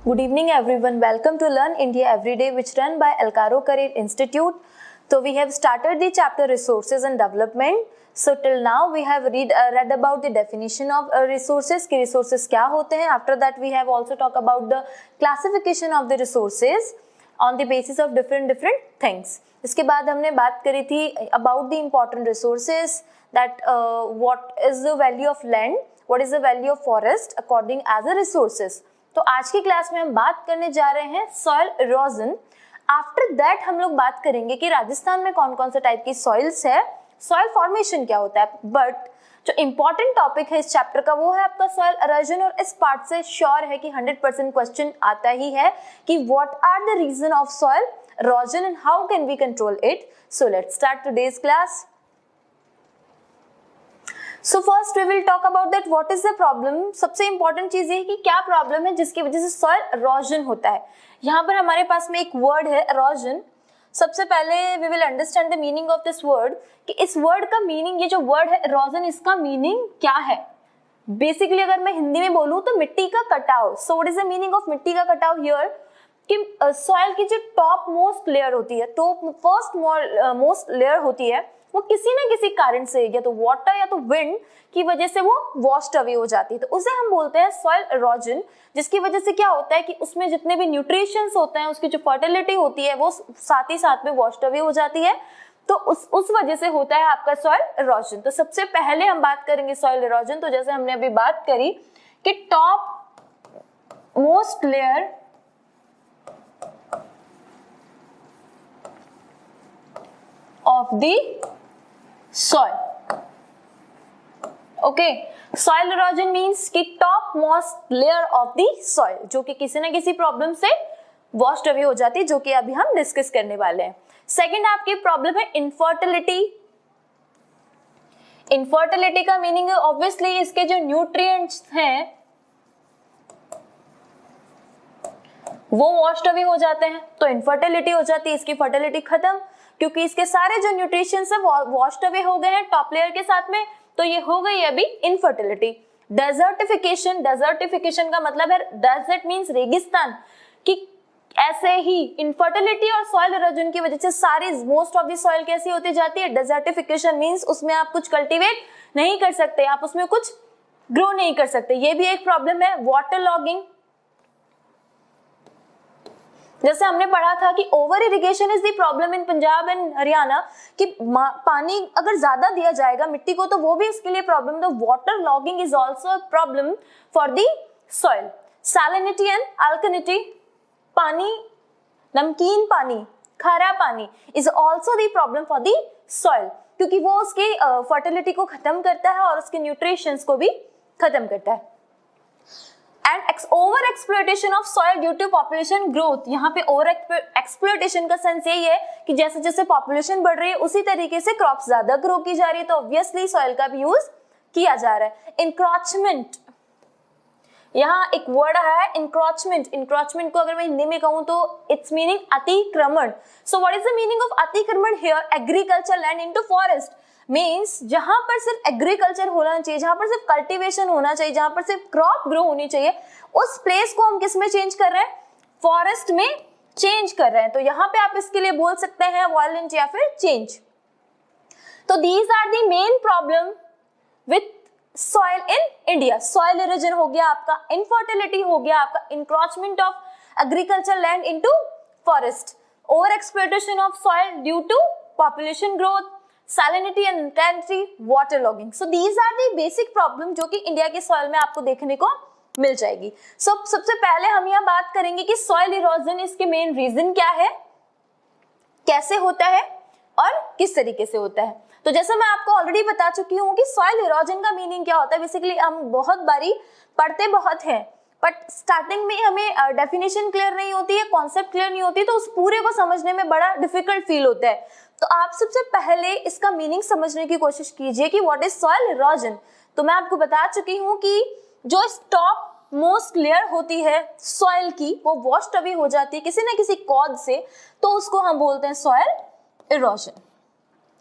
Good evening everyone. Welcome to Learn India Everyday, which run by Alcaro Career Institute. So we have started the chapter Resources and Development. So till now we have read about the definition of resources. कि resources क्या होते हैं. After that we have also talked about the classification of the resources on the basis of different things. इसके बाद हमने बात करी थी about the important resources, that what is the value of land, what is the value of forest according as a resources. तो आज की class में हम बात करने जा रहे हैं सॉइल इरोजन. आफ्टर दैट हम लोग बात करेंगे कि राजस्थान में कौन कौन से टाइप की सॉइल्स है, सॉइल फॉर्मेशन क्या होता है. बट जो इंपॉर्टेंट टॉपिक है इस चैप्टर का वो है आपका सॉइल इरोजन. और इस पार्ट से श्योर है कि 100% क्वेश्चन आता ही है कि what are the reason of soil erosion and how can we control it. So let's start today's class. So first we will talk about that what is the problem. सबसे important चीज ये है कि क्या प्रॉब्लम है जिसकी वजह से सॉइल इरोजन होता है. यहाँ पर हमारे पास में एक वर्ड है इरोजन. सबसे पहले we will understand the meaning of this word, कि इस वर्ड का मीनिंग, ये जो वर्ड है इरोजन, इसका मीनिंग क्या है. बेसिकली अगर मैं हिंदी में बोलूँ तो मिट्टी का कटाव. सो what is the meaning of मिट्टी का कटाव हियर, कि सॉइल की जो टॉप मोस्ट लेयर होती है, टॉप फर्स्ट मोस्ट लेयर होती है, वो किसी ना किसी कारण से या तो वाटर या तो विंड की वजह से वो वॉश्ड अवे हो जाती है. तो उसे हम बोलते हैं सॉइल इरोजन. जिसकी वजह से क्या होता है कि उसमें जितने भी न्यूट्रिशंस होते हैं, उसकी जो फर्टिलिटी होती है वो साथ ही साथ में वॉश्ड अवे हो जाती है. तो उस वजह से होता है आपका सॉइल इरोजन. तो सबसे पहले हम बात करेंगे सॉइल इरोजन. तो जैसे हमने अभी बात करी कि top most layer of the soil. Okay, soil erosion means कि top most layer of the soil जो कि किसी ना किसी प्रॉब्लम से washed away हो जाती है, जो कि अभी हम डिस्कस करने वाले हैं. सेकेंड आपकी प्रॉब्लम है इनफर्टिलिटी. इनफर्टिलिटी का मीनिंग है ऑब्वियसली इसके जो न्यूट्रिएंट्स हैं वो वॉश्ड अवे हो जाते हैं, तो इनफर्टिलिटी हो जाती है, इसकी फर्टिलिटी खत्म, क्योंकि इसके सारे जो न्यूट्रिशंस है वॉश्ड अवे हो गए हैं टॉप लेयर के साथ में. तो ये हो गई अभी इनफर्टिलिटी. डेजर्टिफिकेशन. डेजर्टिफिकेशन का मतलब है डेजर्ट मींस रेगिस्तान, कि ऐसे ही इनफर्टिलिटी और सॉइल इरोजन की वजह से सारी मोस्ट ऑफ द सॉइल कैसी होती जाती है. डेजर्टिफिकेशन मींस उसमें आप कुछ कल्टीवेट नहीं कर सकते, आप उसमें कुछ ग्रो नहीं कर सकते. ये भी एक प्रॉब्लम है. वाटर लॉगिंग, जैसे हमने पढ़ा था कि over irrigation is the problem in Punjab and Haryana, कि पानी अगर ज्यादा दिया जाएगा मिट्टी को तो वो भी इसके लिए प्रॉब्लम. तो water logging is also a problem for the soil. Salinity and alkalinity, पानी, नमकीन पानी, खारा पानी is also the problem for the soil, क्योंकि वो उसकी फर्टिलिटी को खत्म करता है और उसके न्यूट्रिशंस को भी खत्म करता है. And over exploitation of soil due to population growth. यहाँ पे ओवर एक्सप्लॉयटेशन का सेंस यही है कि जैसे जैसे पॉपुलेशन बढ़ रही है उसी तरीके से क्रॉप्स ज्यादा ग्रो की जा रही है, तो ऑब्वियसली सॉइल का भी यूज किया जा रहा है. इंक्रोचमेंट, यहाँ एक वर्ड है इंक्रोचमेंट. इंक्रोचमेंट को अगर मैं हिंदी में कहूँ तो इट्स मीनिंग अतिक्रमण. So what is the meaning of अतिक्रमण here. Agriculture land into forest means जहां पर सिर्फ एग्रीकल्चर होना चाहिए, जहां पर सिर्फ कल्टीवेशन होना चाहिए, जहां पर सिर्फ क्रॉप ग्रो होनी चाहिए, उस प्लेस को हम किस में चेंज कर रहे हैं, फॉरेस्ट में चेंज कर रहे हैं. तो यहाँ पे आप इसके लिए बोल सकते हैं वायलेंट या फिर चेंज. तो these are the main problem with soil in India. Soil erosion हो गया आपका, इनफर्टिलिटी हो गया आपका, encroachment of agriculture land into forest, over exploitation of soil due to population growth, salinity and intensity, water logging. So these are the basic problem जो कि India के soil में आपको देखने को मिल जाएगी. सबसे पहले हम यहाँ बात करेंगे कि सॉइल इरोजन, इसके मेन रीजन क्या है, कैसे होता है और किस तरीके से होता है. तो जैसे मैं आपको ऑलरेडी बता चुकी हूँ कि सॉइल इरोजन का मीनिंग क्या होता है. बेसिकली हम बहुत बारी पढ़ते बहुत हैं, बट स्टार्टिंग में हमें डेफिनेशन क्लियर नहीं होती है, कॉन्सेप्ट क्लियर नहीं होती, तो उस पूरे को समझने में बड़ा डिफिकल्ट फील होता है. तो आप सबसे पहले इसका मीनिंग समझने की कोशिश कीजिए कि व्हाट इज सॉइल इरोजन. तो मैं आपको बता चुकी हूँ कि जो टॉप मोस्ट लेयर होती है सॉइल की वो वॉश्ड अवे हो जाती है किसी ना किसी कॉज से, तो उसको हम बोलते हैं सॉइल इरोजन.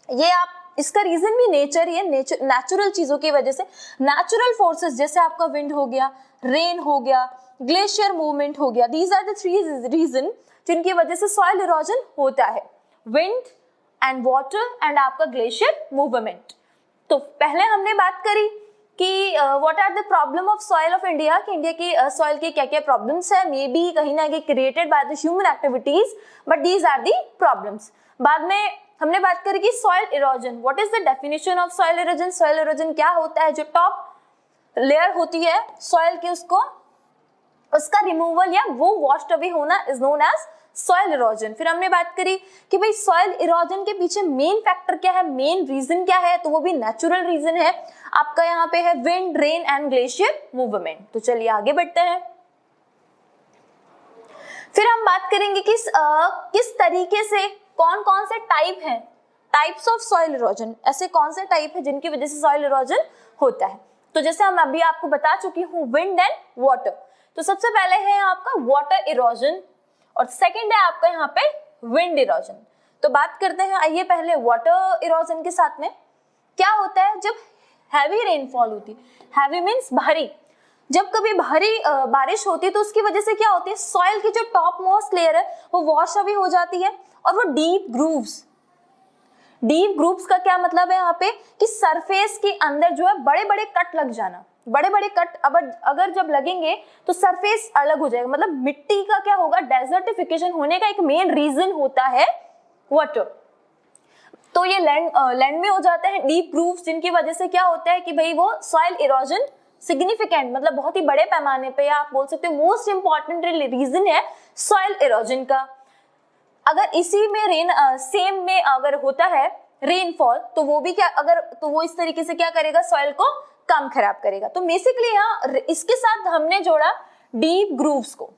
ये आप इसका रीजन भी नेचर ही है, नेचुरल चीजों की वजह से, नेचुरल फोर्सेस जैसे आपका विंड हो गया, रेन हो गया, ग्लेशियर मूवमेंट हो गया। These are the three reason जिनकी वजह से सॉइल इरोजन होता है, विंड एंड वाटर एंड आपका ग्लेशियर मूवमेंट। तो पहले हमने बात करी कि what are the problem of soil of India, कि इंडिया की सॉइल के क्या क्या प्रॉब्लम्स है, मे बी कहीं ना कहीं created by the human activities, but these are the problems. बाद में हमने बात करी कि soil erosion, what is the definition of soil erosion, soil erosion क्या होता है, जो टॉप लेयर होती है सॉइल की उसका रिमूवल या वो वॉश्ड अवे होना is known as soil erosion. फिर हमने बात करी कि भाई सॉइल इरोजन के पीछे मेन फैक्टर क्या है, मेन रीजन क्या है, तो वो भी नेचुरल रीजन है आपका, यहाँ पे है wind, rain and glacier movement. तो चलिए आगे बढ़ते हैं। फिर हम बात करेंगे कि किस तरीके से कौन कौन से टाइप हैं, टाइप्स ऑफ सॉइल इरोजन, ऐसे कौन से टाइप है जिनकी वजह से सॉइल इरोजन होता है। तो जैसे हम अभी आपको बता चुकी हूँ विंड एंड वाटर, तो सबसे पहले है आपका वाटर इरोजन और सेकंड है आपका यहाँ पे विंड इरोजन। तो बात करते हैं आइए पहले वाटर इरोजन के साथ में। क्या होता है जब हैवी रेनफॉल होती है, हैवी मींस भारी, जब कभी भारी बारिश होती है तो उसकी वजह से क्या होती है, सॉइल की जो टॉप मोस्ट लेयर है वो वॉश अवे हो जाती है और वो डीप ग्रूव्स का क्या मतलब है यहाँ पे कि सरफेस के अंदर जो है बड़े बड़े कट लग जाना, बड़े बड़े कट अगर जब लगेंगे तो सरफेस अलग हो जाएगा, मतलब मिट्टी का क्या होगा, डेजर्टिफिकेशन होने का एक मेन रीजन होता है वाटर। तो ये लैंड में हो जाते हैं डीप ग्रूव्स, जिनकी वजह से क्या होता है कि भाई वो सॉइल इरोजन सिग्निफिकेंट, मतलब बहुत ही बड़े पैमाने पे आप बोल सकते हो मोस्ट इंपॉर्टेंट रीजन है सॉइल इरोजन का। अगर इसी में सेम में अगर होता है रेनफॉल तो वो भी क्या, अगर तो वो इस तरीके से क्या करेगा, सॉइल को कम खराब करेगा। तो बेसिकली यहाँ इसके साथ हमने जोड़ा डीप ग्रूव्स को।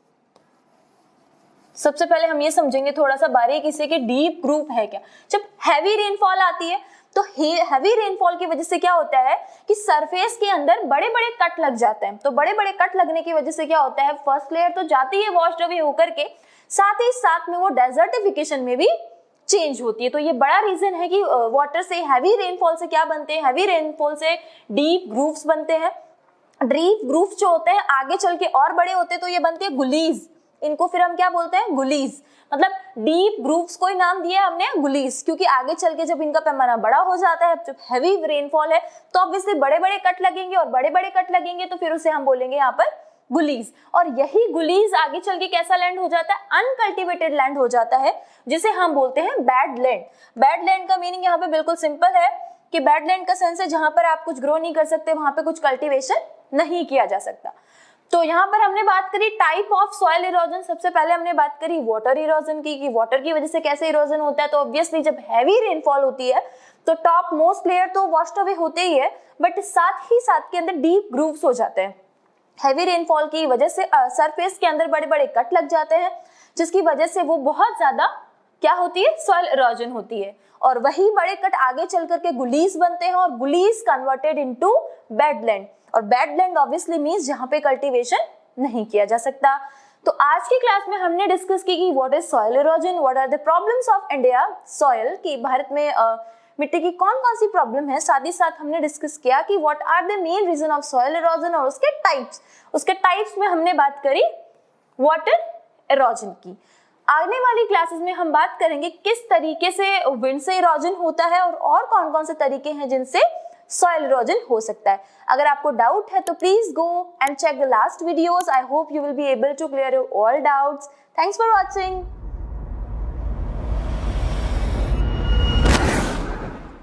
सबसे पहले हम ये समझेंगे थोड़ा सा बारीकी से कि डीप ग्रूव है क्या। जब हैवी रेनफॉल आती है तो हैवी रेनफॉल की वजह से क्या होता है कि सरफेस के अंदर बड़े बड़े कट लग जाते हैं। तो बड़े बड़े कट लगने की वजह से क्या होता है, फर्स्ट लेयर तो जाती है वॉश्ड अवे होकर के, साथ ही साथ में वो डेजर्टिफिकेशन में भी चेंज होती है। तो ये बड़ा रीजन है कि वाटर से, हैवी रेनफॉल से क्या बनते हैं, हैवी रेनफॉल से डीप ग्रूव्स बनते हैं। डीप ग्रूव्स जो होते हैं आगे चल के और बड़े होते हैं तो ये बनते हैं गुलीज, इनको फिर हम क्या बोलते हैं, गुलीज। मतलब डीप ग्रूव्स को ही नाम दिया हमने गुलीज, क्योंकि आगे चल के जब इनका पैमाना बड़ा हो जाता है, जब हैवी रेनफॉल है तो ऑब्वियसली बड़े बड़े कट लगेंगे और बड़े बड़े कट लगेंगे तो फिर उसे हम बोलेंगे यहाँ पर गुलीज। और यही गुलीज आगे चल के कैसा लैंड हो जाता है, अनकल्टिवेटेड लैंड हो जाता है, जिसे हम बोलते हैं बैड लैंड। बैड लैंड का मीनिंग यहाँ पे बिल्कुल सिंपल है कि बैड लैंड का सेंस है जहां पर आप कुछ ग्रो नहीं कर सकते, वहां पे कुछ कल्टीवेशन नहीं किया जा सकता। तो यहाँ पर हमने बात curry type of soil erosion. सबसे पहले हमने बात करी वाटर इरोजन की, कि वाटर की वजह से कैसे इरोजन होता है। तो ऑब्वियसली जब हैवी रेनफॉल होती है तो टॉप मोस्ट लेयर तो वॉश्ड अवे होते ही है, बट साथ ही साथ के अंदर डीप ग्रूव्स हो जाते हैं। हैवी रेनफॉल की वजह से सरफेस के अंदर बड़े बड़े कट लग जाते हैं, जिसकी वजह से वो बहुत ज्यादा क्या होती है, सॉइल इरोजन होती है। और वही बड़े कट आगे चल करके गुलीज बनते हैं और गुलीज कन्वर्टेड इनटू बेडलैंड। और बेडलैंड ऑब्वियसली मींस जहां पे कल्टीवेशन नहीं किया जा सकता। तो आज की क्लास में हमने डिस्कस की कि what is soil erosion, what are the problems of India soil, की भारत में मिट्टी की कौन कौन सी प्रॉब्लम है। साथ ही साथ हमने डिस्कस किया कि what are the main reason of soil erosion और उसके टाइप्स में हमने बात करी वाटर इरोजन की। आने वाली क्लासेस में हम बात करेंगे किस तरीके से विंड से इरोजन होता है और कौन कौन से तरीके हैं जिनसे सॉइल इरोजन हो सकता है। अगर आपको डाउट है तो please go and check the last videos. I hope you will be able to clear your all doubts. Thanks for watching.